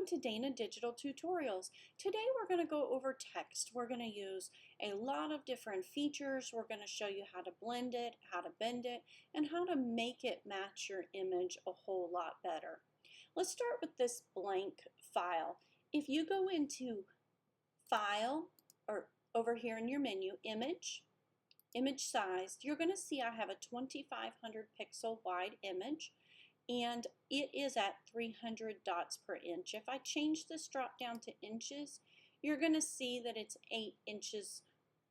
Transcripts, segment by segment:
to Dana Digital Tutorials. Today we're going to go over text. We're going to use a lot of different features. We're going to show you how to blend it, how to bend it, and how to make it match your image a whole lot better. Let's start with this blank file. If you go into File, or over here in your menu, Image Size, you're going to see I have a 2500 pixel wide image, and it is at 300 dots per inch. If I change this drop down to inches, you're going to see that it's 8 inches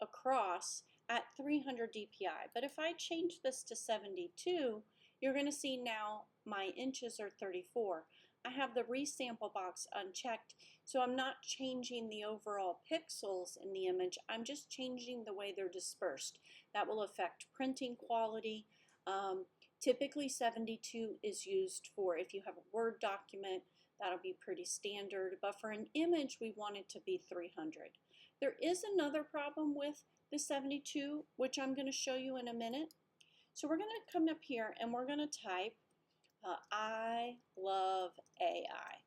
across at 300 dpi. But if I change this to 72, you're going to see now my inches are 34. I have the resample box unchecked, so I'm not changing the overall pixels in the image. I'm just changing the way they're dispersed. That will affect printing quality. Typically 72 is used for if you have a Word document, that'll be pretty standard, but for an image we want it to be 300. There is another problem with the 72, which I'm going to show you in a minute. So we're going to come up here and we're going to type I love AI.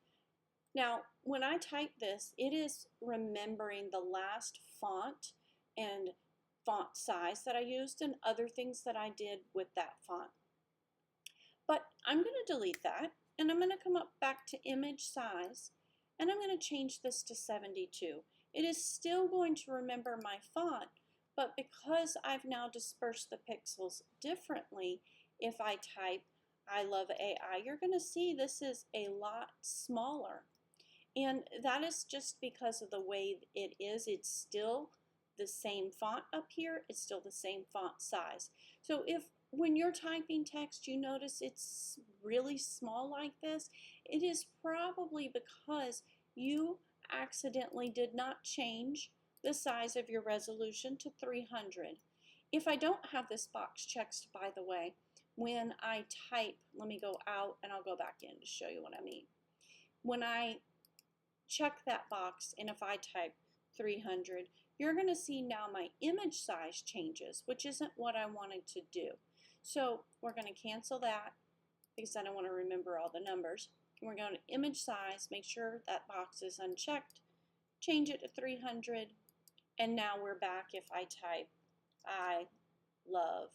Now when I type this, it is remembering the last font and font size that I used and other things that I did with that font. But I'm going to delete that, and I'm going to come up back to image size, and I'm going to change this to 72. It is still going to remember my font, but because I've now dispersed the pixels differently, if I type I love AI, you're going to see this is a lot smaller. And that is just because of the way it is. It's still the same font up here. It's still the same font size. So if when you're typing text you notice it's really small like this, it is probably because you accidentally did not change the size of your resolution to 300. If I don't have this box checked, by the way, when I type, let me go out and I'll go back in to show you what I mean. When I check that box and if I type 300, you're going to see now my image size changes, which isn't what I wanted to do. So we're going to cancel that because I don't want to remember all the numbers. We're going to image size, make sure that box is unchecked, change it to 300, and now we're back. If I type I love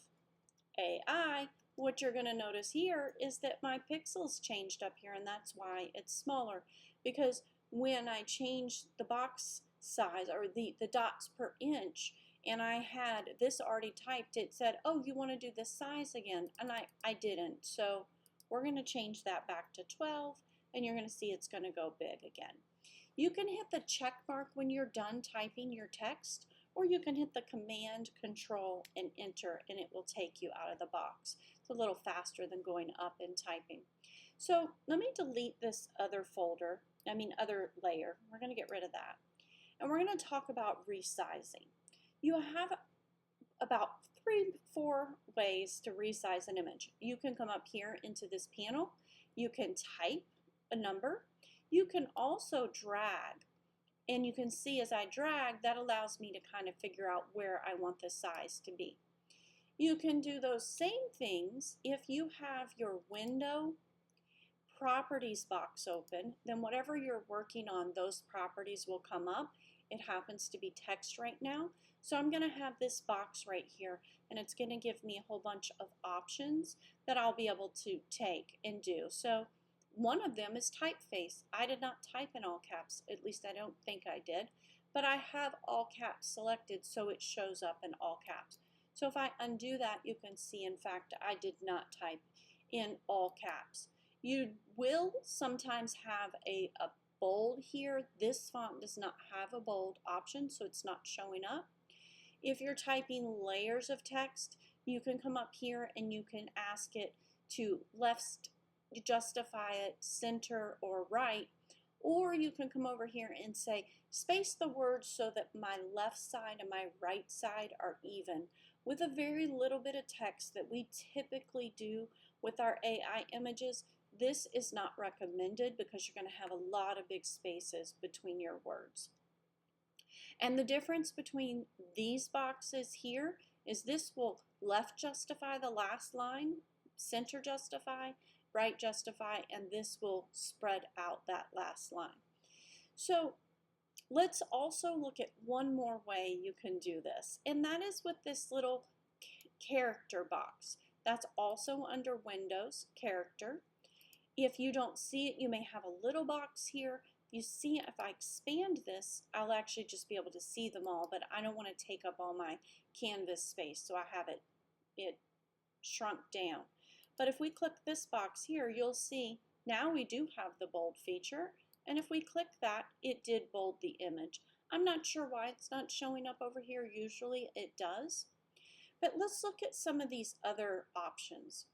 AI, what you're going to notice here is that my pixels changed up here, and that's why it's smaller, because when I changed the box size or the dots per inch, and I had this already typed, it said, oh, you want to do this size again, and I didn't. So we're going to change that back to 12, and you're going to see it's going to go big again. You can hit the check mark when you're done typing your text, or you can hit the Command, Control, and Enter, and it will take you out of the box. It's a little faster than going up and typing. So let me delete this other other layer. We're going to get rid of that. And we're going to talk about resizing. You have about 3-4 ways to resize an image. You can come up here into this panel. You can type a number. You can also drag. And you can see as I drag, that allows me to kind of figure out where I want the size to be. You can do those same things if you have your window properties box open, then whatever you're working on, those properties will come up. It happens to be text right now, so I'm going to have this box right here, and it's going to give me a whole bunch of options that I'll be able to take and do. So one of them is typeface. I did not type in all caps, at least I don't think I did, but I have all caps selected, so it shows up in all caps. So if I undo that, you can see, in fact, I did not type in all caps. You will sometimes have a bold here. This font does not have a bold option, so it's not showing up. If you're typing layers of text, you can come up here and you can ask it to left justify it, center, or right, or you can come over here and say space the words so that my left side and my right side are even. With a very little bit of text that we typically do with our AI images, this is not recommended because you're going to have a lot of big spaces between your words. And the difference between these boxes here is this will left justify the last line, center justify, right justify, and this will spread out that last line. So let's also look at one more way you can do this, and that is with this little character box. That's also under Windows, Character. If you don't see it, you may have a little box here. You see, if I expand this, I'll actually just be able to see them all, but I don't want to take up all my canvas space, so I have it shrunk down. But if we click this box here, you'll see now we do have the bold feature, and if we click that, it did bold the image. I'm not sure why it's not showing up over here. Usually it does. But let's look at some of these other options.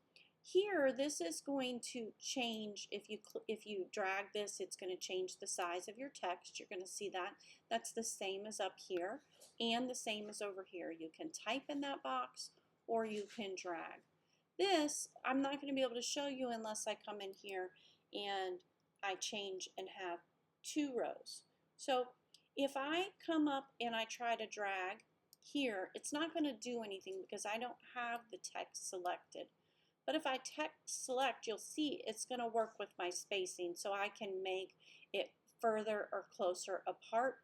Here, this is going to change. If you drag this, it's going to change the size of your text. You're going to see that. That's the same as up here and the same as over here. You can type in that box or you can drag. This, I'm not going to be able to show you unless I come in here and I change and have 2 rows. So if I come up and I try to drag here, it's not going to do anything because I don't have the text selected. But if I text select, you'll see it's going to work with my spacing, so I can make it further or closer apart.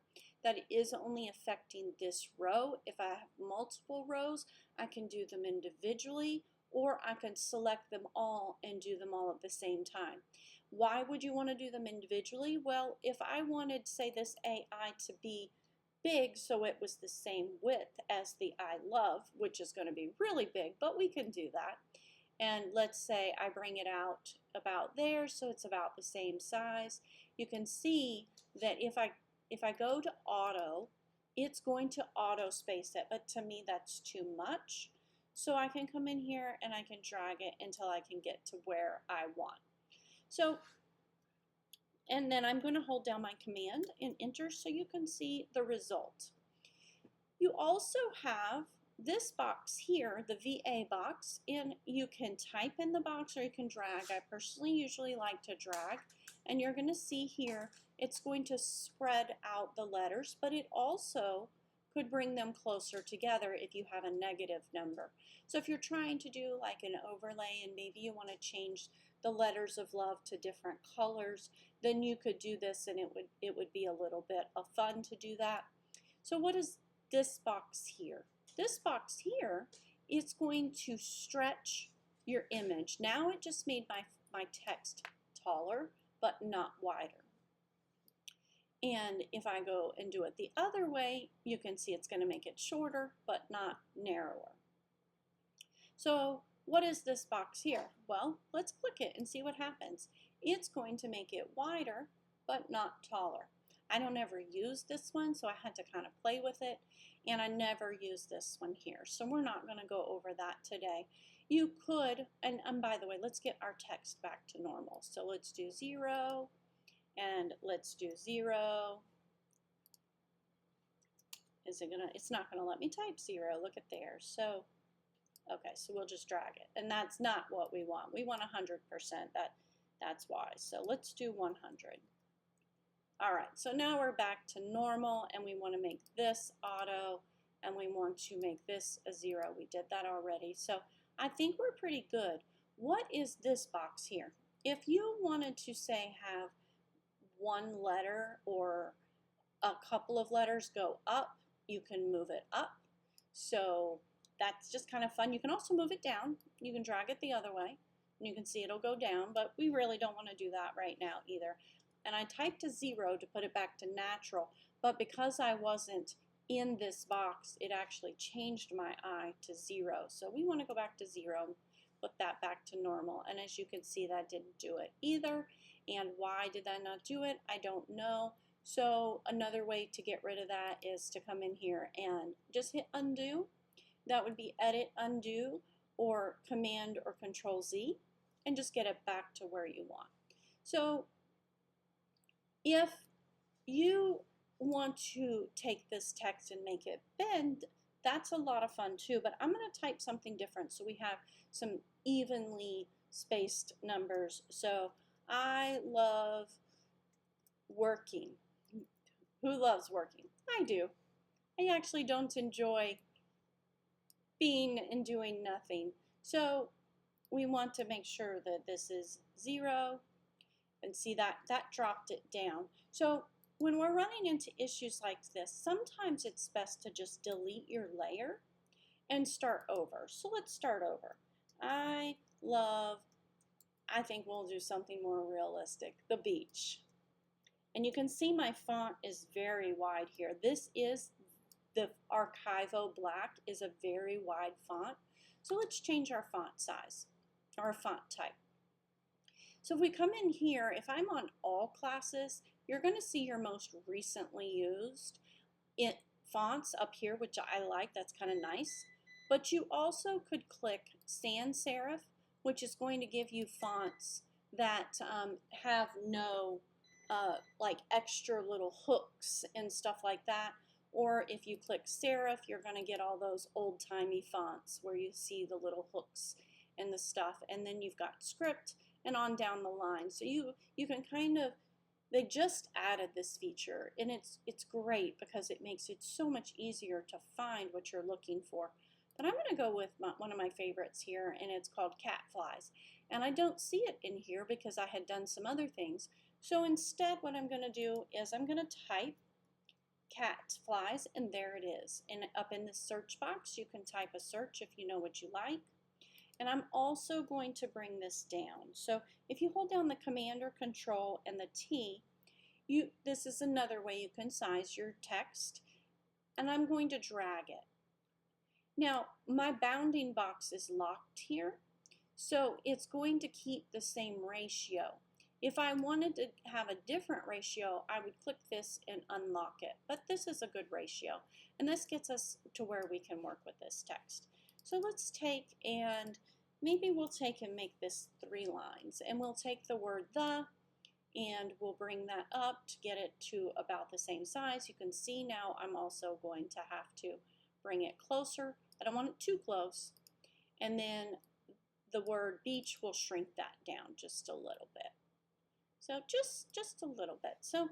That is only affecting this row. If I have multiple rows, I can do them individually, or I can select them all and do them all at the same time. Why would you want to do them individually? Well, if I wanted, say, this AI to be big so it was the same width as the I love, which is going to be really big, but we can do that. And let's say I bring it out about there, so it's about the same size. You can see that if I go to auto, it's going to auto space it, but to me that's too much. So I can come in here and I can drag it until I can get to where I want. So, and then I'm going to hold down my command and enter so you can see the result. You also have this box here, the VA box, and you can type in the box or you can drag. I personally usually like to drag, and you're going to see here it's going to spread out the letters, but it also could bring them closer together if you have a negative number. So if you're trying to do like an overlay and maybe you want to change the letters of love to different colors, then you could do this and it would be a little bit of fun to do that. So what is this box here? This box here is going to stretch your image. Now it just made my text taller, but not wider. And if I go and do it the other way, you can see it's going to make it shorter, but not narrower. So what is this box here? Well, let's click it and see what happens. It's going to make it wider, but not taller. I don't ever use this one, so I had to kind of play with it, and I never use this one here. So we're not going to go over that today. You could, and by the way, let's get our text back to normal. So let's do 0, and let's do 0. Is it gonna, it's not gonna let me type 0, look at there. So, okay, so we'll just drag it. And that's not what we want. We want 100%, that's why. So let's do 100. All right, so now we're back to normal, and we want to make this auto, and we want to make this a 0. We did that already. So I think we're pretty good. What is this box here? If you wanted to, say, have one letter or a couple of letters go up, you can move it up. So that's just kind of fun. You can also move it down. You can drag it the other way, and you can see it'll go down, but we really don't want to do that right now either. And I typed a 0 to put it back to natural, but because I wasn't in this box, it actually changed my eye to 0. So we want to go back to 0, put that back to normal, and as you can see, that didn't do it either. And why did that not do it? I don't know. So another way to get rid of that is to come in here and just hit undo. That would be edit, undo, or command or control Z, and just get it back to where you want. So if you want to take this text and make it bend, that's a lot of fun too, but I'm going to type something different so we have some evenly spaced numbers. So I love working. Who loves working? I do. I actually don't enjoy being and doing nothing. So we want to make sure that this is 0, and see that dropped it down. So when we're running into issues like this, sometimes it's best to just delete your layer and start over. So let's start over. I think we'll do something more realistic, the beach. And you can see my font is very wide here. This is the Archivo Black is a very wide font. So let's change our font size, our font type. So if we come in here, if I'm on all classes, you're going to see your most recently used fonts up here, which I like. That's kind of nice. But you also could click sans serif, which is going to give you fonts that have no like extra little hooks and stuff like that. Or if you click serif, you're going to get all those old-timey fonts where you see the little hooks and the stuff. And then you've got script and on down the line. So you can kind of, they just added this feature, and it's great because it makes it so much easier to find what you're looking for. But I'm going to go with one of my favorites here, and it's called cat flies. And I don't see it in here because I had done some other things. So instead, what I'm going to do is I'm going to type cat flies, and there it is. And up in the search box, you can type a search if you know what you like. And I'm also going to bring this down. So if you hold down the Command or Control and the T, this is another way you can size your text. And I'm going to drag it. Now, my bounding box is locked here, so it's going to keep the same ratio. If I wanted to have a different ratio, I would click this and unlock it. But this is a good ratio, and this gets us to where we can work with this text. So let's take and maybe we'll take and make this 3 lines, and we'll take the word the, and we'll bring that up to get it to about the same size. You can see now I'm also going to have to bring it closer. I don't want it too close. And then the word beach will shrink that down just a little bit. So just a little bit. So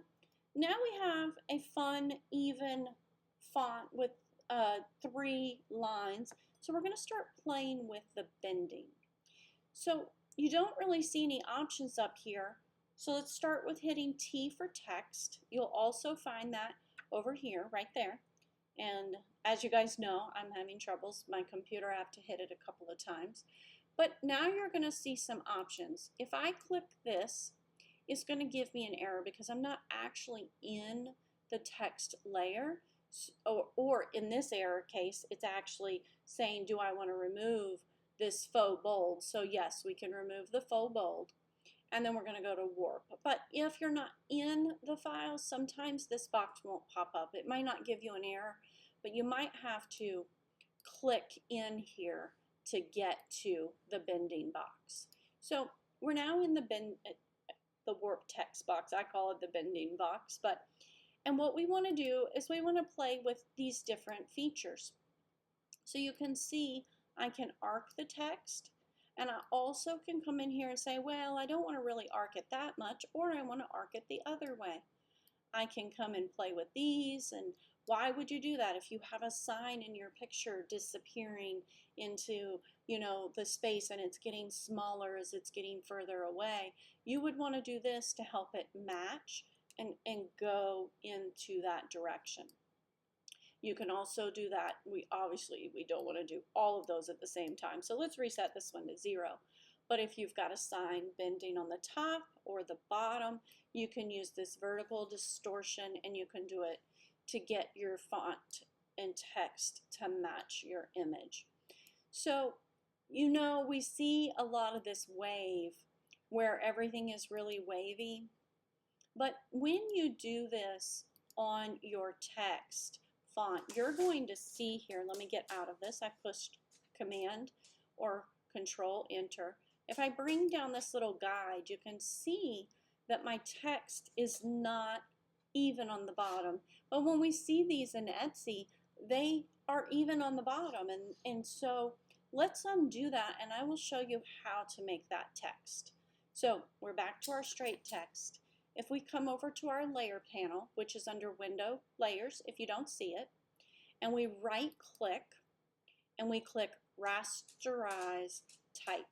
now we have a fun, even font with 3 lines. So we're going to start playing with the bending. So you don't really see any options up here. So let's start with hitting T for text. You'll also find that over here, right there. And as you guys know, I'm having troubles. My computer, I have to hit it a couple of times. But now you're going to see some options. If I click this, it's going to give me an error because I'm not actually in the text layer. Or in this error case, it's actually saying, do I want to remove this faux bold? So yes, we can remove the faux bold. And then we're going to go to warp. But if you're not in the file, sometimes this box won't pop up. It might not give you an error, but you might have to click in here to get to the bending box. So we're now in the warp text box. I call it the bending box. And what we want to do is we want to play with these different features. So you can see I can arc the text. And I also can come in here and say, well, I don't want to really arc it that much, or I want to arc it the other way. I can come and play with these, and why would you do that? If you have a sign in your picture disappearing into, the space and it's getting smaller as it's getting further away, you would want to do this to help it match and go into that direction. You can also do that. Obviously we don't want to do all of those at the same time. So let's reset this one to 0. But if you've got a sign bending on the top or the bottom, you can use this vertical distortion, and you can do it to get your font and text to match your image. So, we see a lot of this wave where everything is really wavy. But when you do this on your text font, you're going to see here, let me get out of this. I pushed Command or Control Enter. If I bring down this little guide, you can see that my text is not even on the bottom. But when we see these in Etsy, they are even on the bottom. And so let's undo that, and I will show you how to make that text. So we're back to our straight text. If we come over to our layer panel, which is under Window, Layers, if you don't see it, and we right click, and we click Rasterize Type.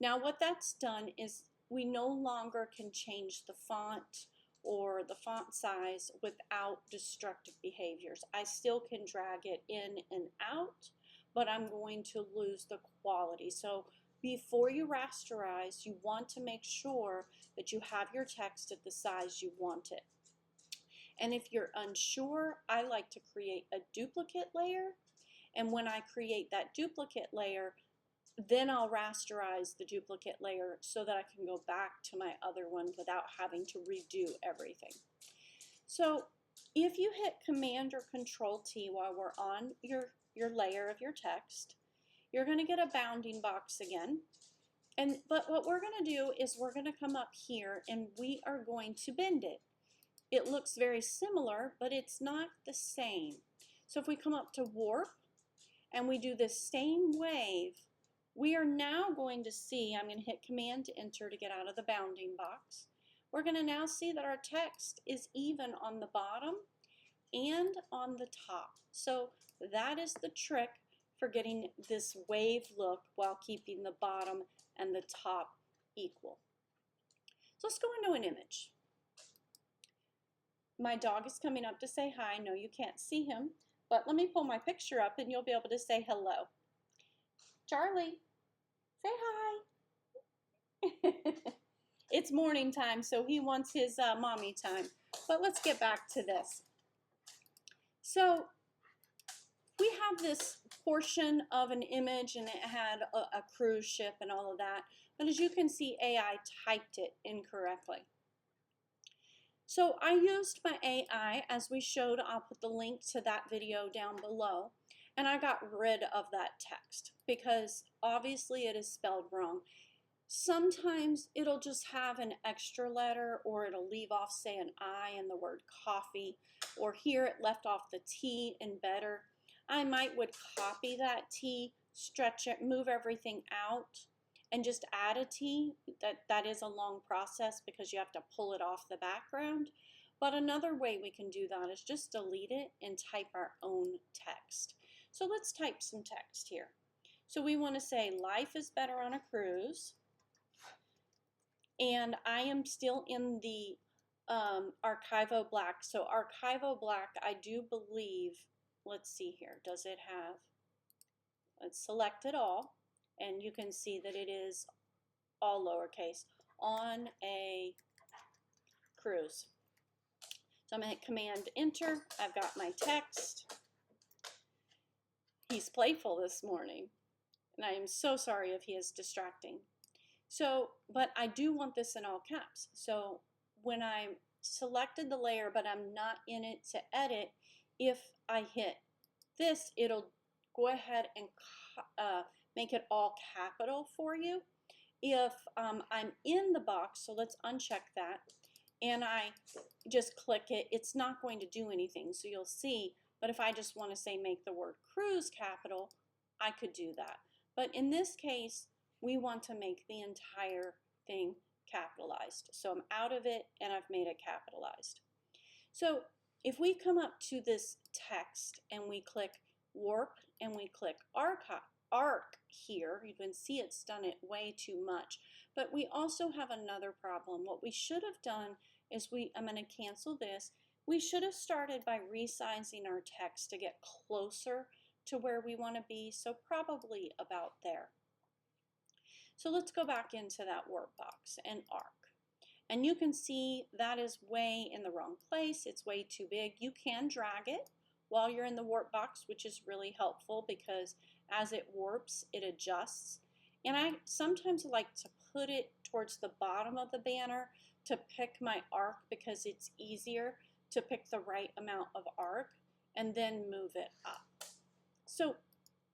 Now what that's done is we no longer can change the font or the font size without destructive behaviors. I still can drag it in and out, but I'm going to lose the quality. So before you rasterize, you want to make sure that you have your text at the size you want it. And if you're unsure, I like to create a duplicate layer. And when I create that duplicate layer, then I'll rasterize the duplicate layer so that I can go back to my other one without having to redo everything. So if you hit Command or Control T while we're on your layer of your text, you're going to get a bounding box again. But what we're going to do is we're going to come up here and we are going to bend it. It looks very similar, but it's not the same. So if we come up to Warp and we do this same wave, we are now going to see, I'm going to hit Command to Enter to get out of the bounding box. We're going to now see that our text is even on the bottom and on the top. So that is the trick for getting this wave look while keeping the bottom and the top equal. So let's go into an image. My dog is coming up to say hi. No, you can't see him, but let me pull my picture up and you'll be able to say hello. Charlie, say hi. It's morning time, so he wants his mommy time. But let's get back to this. So we have this portion of an image and it had a cruise ship and all of that. But as you can see, AI typed it incorrectly. So I used my AI as we showed. I'll put the link to that video down below. And I got rid of that text because obviously it is spelled wrong. Sometimes it'll just have an extra letter or it'll leave off, say, an I in the word coffee, or here it left off the T in better. I would copy that T, stretch it, move everything out, and just add a T. That is a long process because you have to pull it off the background. But another way we can do that is just delete it and type our own text. So let's type some text here. So we want to say life is better on a cruise. And I am still in the Archivo Black. So Archivo Black, I do believe, let's see here, does it have, let's select it all. And you can see that it is all lowercase, on a cruise. So I'm going to hit Command Enter. I've got my text. He's playful this morning, and I am so sorry if he is distracting. So, but I do want this in all caps. So when I selected the layer, but I'm not in it to edit, if I hit this, it'll go ahead and make it all capital for you. If I'm in the box, so let's uncheck that, and I just click it, it's not going to do anything, so you'll see. But if I just want to say make the word cruise capital, I could do that. But in this case, we want to make the entire thing capitalized. So I'm out of it and I've made it capitalized. So if we come up to this text and we click Warp and we click Arc here, you can see it's done it way too much. But we also have another problem. What we should have done is I'm going to cancel this. We should have started by resizing our text to get closer to where we want to be, so probably about there. So let's go back into that Warp box and Arc. And you can see that is way in the wrong place. It's way too big. You can drag it while you're in the Warp box, which is really helpful because as it warps, it adjusts. And I sometimes like to put it towards the bottom of the banner to pick my arc because it's easier to pick the right amount of arc and then move it up. So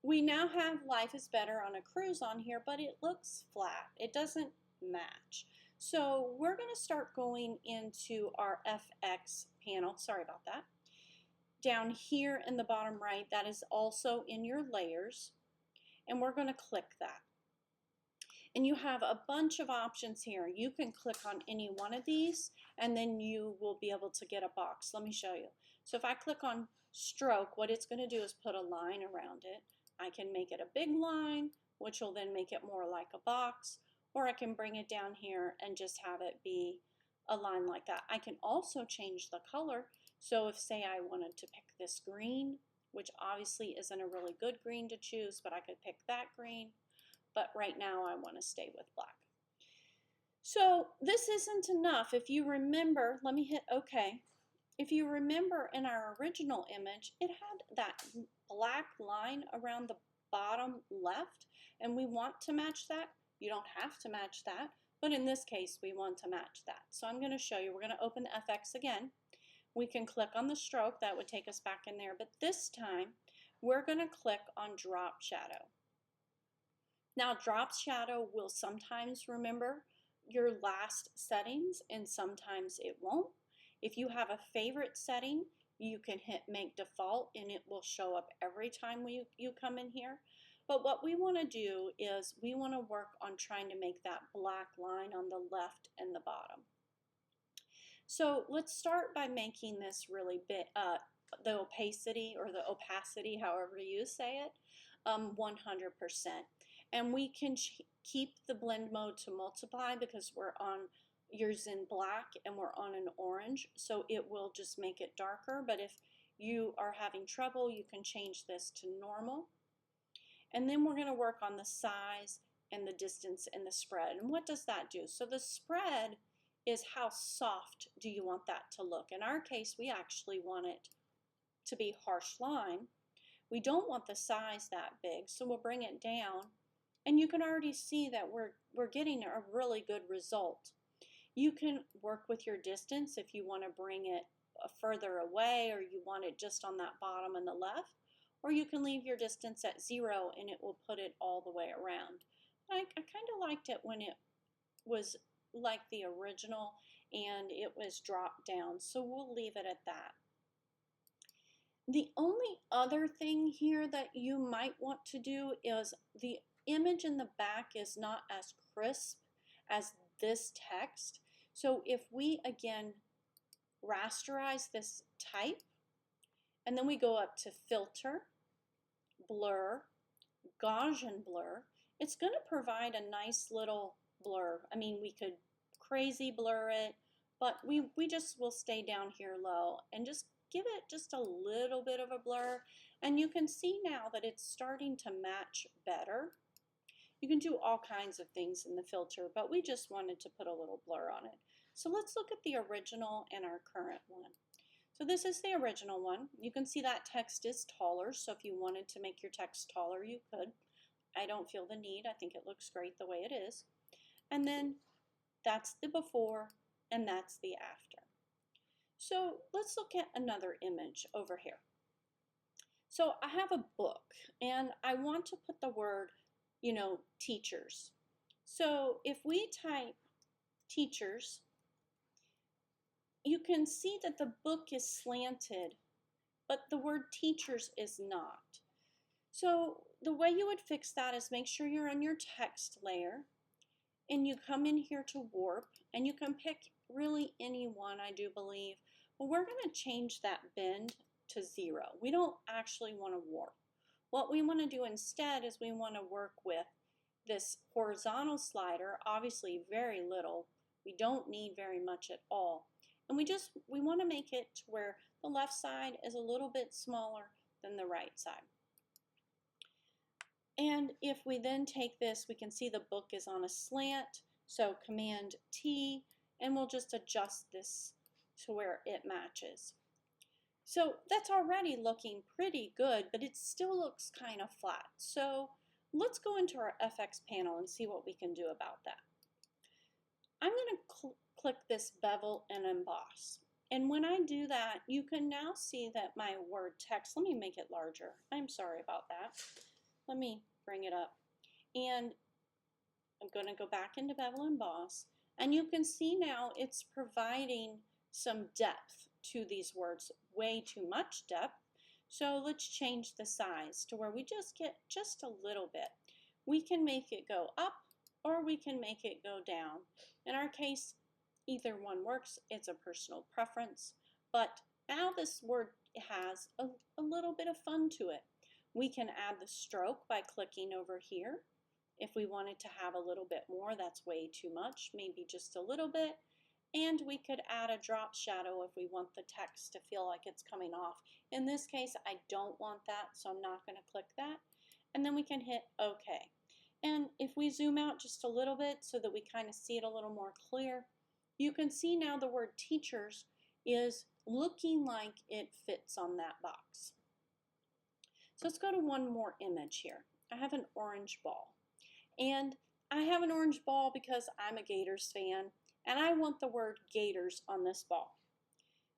we now have Life is Better on a Cruise on here, but it looks flat. It doesn't match. So we're going to start going into our FX panel. Sorry about that. Down here in the bottom right, that is also in your layers. And we're going to click that. And you have a bunch of options here. You can click on any one of these and then you will be able to get a box. Let me show you. So if I click on stroke, what it's going to do is put a line around it. I can make it a big line, which will then make it more like a box, or I can bring it down here and just have it be a line like that. I can also change the color. So if, say, I wanted to pick this green, which obviously isn't a really good green to choose, but I could pick that green. But right now I want to stay with black. So this isn't enough. If you remember, let me hit OK. If you remember in our original image, it had that black line around the bottom left, and we want to match that. You don't have to match that, but in this case, we want to match that. So I'm going to show you. We're going to open the FX again. We can click on the stroke. That would take us back in there, but this time, we're going to click on Drop Shadow. Now, Drop Shadow will sometimes remember your last settings, and sometimes it won't. If you have a favorite setting, you can hit Make Default, and it will show up every time you come in here. But what we want to do is we want to work on trying to make that black line on the left and the bottom. So let's start by making this really big, the opacity, however you say it, 100%. And we can keep the blend mode to multiply because we're on yours in black and we're on an orange, so it will just make it darker. But if you are having trouble, you can change this to normal. And then we're going to work on the size and the distance and the spread. And what does that do? So the spread is how soft do you want that to look. In our case, we actually want it to be harsh line. We don't want the size that big, so we'll bring it down. And you can already see that we're getting a really good result. You can work with your distance if you want to bring it further away, or you want it just on that bottom and the left, or you can leave your distance at 0 and it will put it all the way around. I kind of liked it when it was like the original and it was dropped down, so we'll leave it at that. The only other thing here that you might want to do is the image in the back is not as crisp as this text. So if we again rasterize this type, and then we go up to Filter, Blur, Gaussian Blur, it's going to provide a nice little blur. I mean, we could crazy blur it, but we just will stay down here low and just give it just a little bit of a blur. And you can see now that it's starting to match better. You can do all kinds of things in the filter, but we just wanted to put a little blur on it. So let's look at the original and our current one. So this is the original one. You can see that text is taller, so if you wanted to make your text taller, you could. I don't feel the need. I think it looks great the way it is. And then that's the before and that's the after. So let's look at another image over here. So I have a book and I want to put the word, teachers. So if we type teachers, you can see that the book is slanted, but the word teachers is not. So the way you would fix that is make sure you're on your text layer and you come in here to warp, and you can pick really any one, I do believe. Well, we're going to change that bend to 0. We don't actually want to warp. What we want to do instead is we want to work with this horizontal slider, obviously very little. We don't need very much at all. And we want to make it to where the left side is a little bit smaller than the right side. And if we then take this, we can see the book is on a slant, so Command T, and we'll just adjust this to where it matches. So that's already looking pretty good, but it still looks kind of flat. So let's go into our FX panel and see what we can do about that. I'm going to click this Bevel and Emboss. And when I do that, you can now see that my word text, let me make it larger. I'm sorry about that. Let me bring it up. And I'm going to go back into Bevel and Emboss. And you can see now it's providing some depth to these words, way too much depth. So let's change the size to where we just get just a little bit. We can make it go up or we can make it go down. In our case, either one works. It's a personal preference. But now this word has a little bit of fun to it. We can add the stroke by clicking over here. If we wanted to have a little bit more, that's way too much, maybe just a little bit. And we could add a drop shadow if we want the text to feel like it's coming off. In this case, I don't want that, so I'm not going to click that. And then we can hit OK. And if we zoom out just a little bit so that we kind of see it a little more clear, you can see now the word teachers is looking like it fits on that box. So let's go to one more image here. I have an orange ball. And I have an orange ball because I'm a Gators fan, and I want the word Gators on this ball.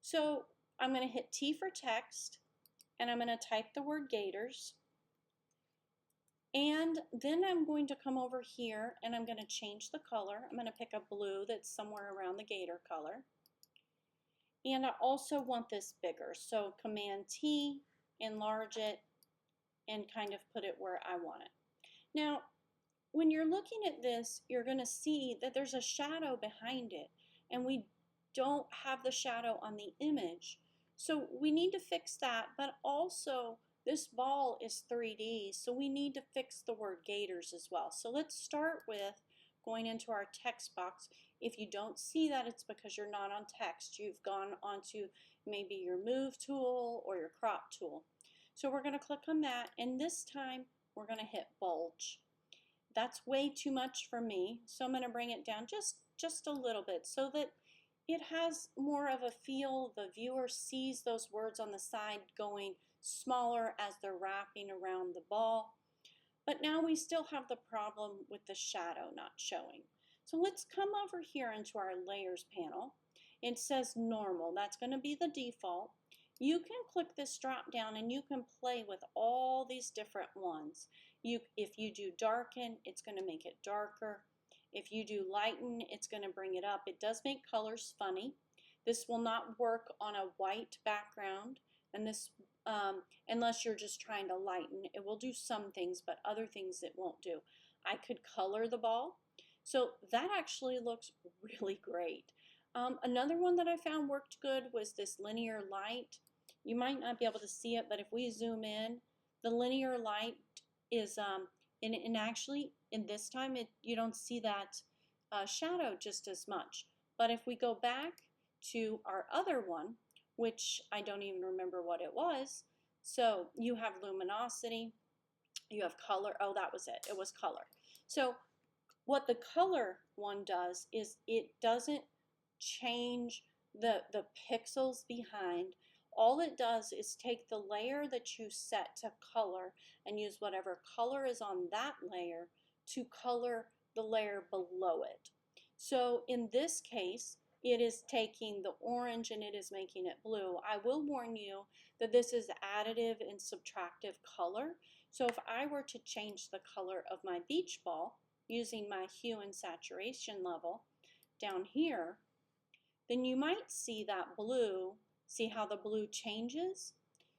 So I'm going to hit T for text, and I'm going to type the word Gators. And then I'm going to come over here, and I'm going to change the color. I'm going to pick a blue that's somewhere around the Gator color. And I also want this bigger. So Command T, enlarge it, and kind of put it where I want it. Now, when you're looking at this, you're going to see that there's a shadow behind it, and we don't have the shadow on the image. So we need to fix that, but also this ball is 3D, so we need to fix the word Gators as well. So let's start with going into our text box. If you don't see that, it's because you're not on text. You've gone onto maybe your move tool or your crop tool. So we're going to click on that, and this time we're going to hit bulge. That's way too much for me, so I'm going to bring it down just a little bit so that it has more of a feel. The viewer sees those words on the side going smaller as they're wrapping around the ball. But now we still have the problem with the shadow not showing. So let's come over here into our layers panel. It says normal. That's going to be the default. You can click this drop down and you can play with all these different ones. If you do darken, it's going to make it darker. If you do lighten, it's going to bring it up. It does make colors funny. This will not work on a white background, and this unless you're just trying to lighten. It will do some things, but other things it won't do. I could color the ball, so that actually looks really great. Another one that I found worked good was this linear light. You might not be able to see it, but if we zoom in, the linear light is, and actually in this time you don't see that shadow just as much. But if we go back to our other one, which I don't even remember what it was, so you have luminosity, you have color, oh that was it was color. So what the color one does is it doesn't change the pixels behind. All it does is take the layer that you set to color and use whatever color is on that layer to color the layer below it. So in this case, it is taking the orange and it is making it blue. I will warn you that this is additive and subtractive color. So if I were to change the color of my beach ball using my hue and saturation level down here, then you might see that blue, see how the blue changes?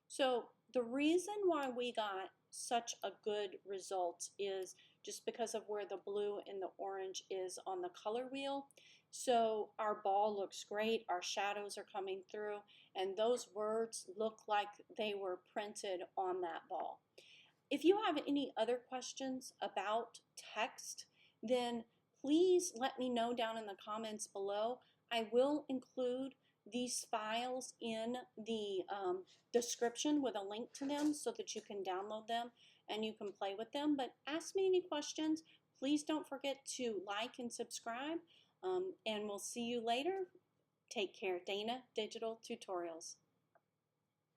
So the reason why we got such a good result is just because of where the blue and the orange is on the color wheel. So our ball looks great, our shadows are coming through, and those words look like they were printed on that ball. If you have any other questions about text, then please let me know down in the comments below. I will include these files in the description with a link to them so that you can download them and you can play with them. But ask me any questions. Please don't forget to like and subscribe, and we'll see you later. Take care. Dana Digital Tutorials.